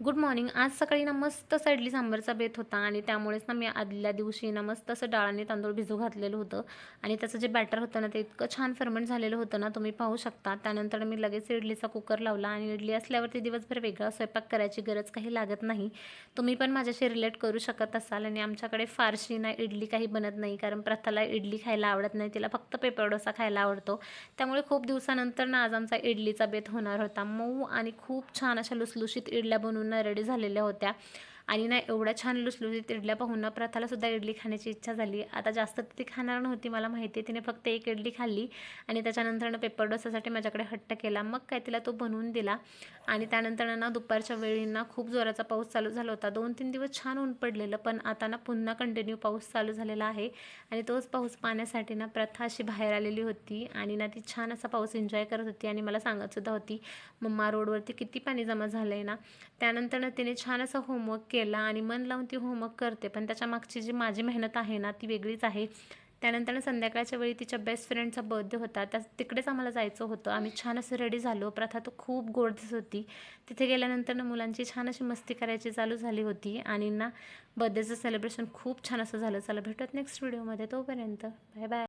Good morning. आज सकाळी ना मस्त असा इडली सांबारचा बेत होता आणि त्यामुळेच ना मी आदल्या दिवशी ना मस्त असं डाळ आणि तांदूळ भिजू घातलेलं होतं आणि त्याचं जे बॅटर होतं ना ते इतकं छान फर्मेंट झालेलं होतं ना, तुम्ही पाहू शकता. त्यानंतर मी लगेच इडलीचा कुकर लावला आणि इडली असल्यावरती दिवसभर वेगळा स्वयंपाक करायची गरज काही लागत नाही. तुम्ही पण माझ्याशी रिलेट करू शकत असाल. आणि आमच्याकडे फारशी ना इडली काही बनत नाही, कारण प्रथाला इडली खायला आवडत नाही, तिला फक्त पेपर डोसा खायला आवडतो. त्यामुळे खूप दिवसानंतर ना आज आमचा इडलीचा बेत होणार होता. मऊ आणि खूप छान अशा लुसलुशीत इडल्या बनवून रेडी झालेल्या होत्या. आणि ना एवढ्या छान लुसलुसीत इडल्या पाहून ना प्रथाला सुद्धा इडली खाण्याची इच्छा झाली. आता जास्त ती खाणार नव्हती, मला माहिती आहे. तिने फक्त एक इडली खाल्ली आणि त्याच्यानंतर पेपर डोसासाठी माझ्याकडे हट्ट केला. मग काय तिला तो बनवून दिला. आणि त्यानंतर ना दुपारच्या वेळी ना खूप जोराचा पाऊस चालू झाला होता. 2-3 दिवस छान ऊन पडलेलं, पण आता ना पुन्हा कंटिन्यू पाऊस चालू झालेला आहे. आणि तोच पाऊस पाहण्यासाठी ना प्रथा अशी बाहेर आलेली होती आणि ना ती छान असा पाऊस एन्जॉय करत होती आणि मला सांगत सुद्धा होती, मम्मा रोडवरती किती पाणी जमा झालं आहे ना. त्यानंतर तिने छान असा होमवर्क केला आणि मन लावून ती होमवर्क करते, पण त्याच्या मागची जी माझी मेहनत आहे ना ती वेगळीच आहे. त्यानंतर संध्याकाळच्या वेळी तिच्या बेस्ट फ्रेंडचा बर्थडे होता, तिकडेच आम्हाला जायचं होतं. आम्ही छान असं रेडी झालो. प्रथा तो खूप गोड दिसत होती. तिथे गेल्यानंतर मुलांची छान अशी मस्ती करायची चालू झाली होती आणि ना बर्थडेचं सेलिब्रेशन खूप छान असं झालं. चला भेटूयात नेक्स्ट व्हिडिओमध्ये. तोपर्यंत बाय बाय.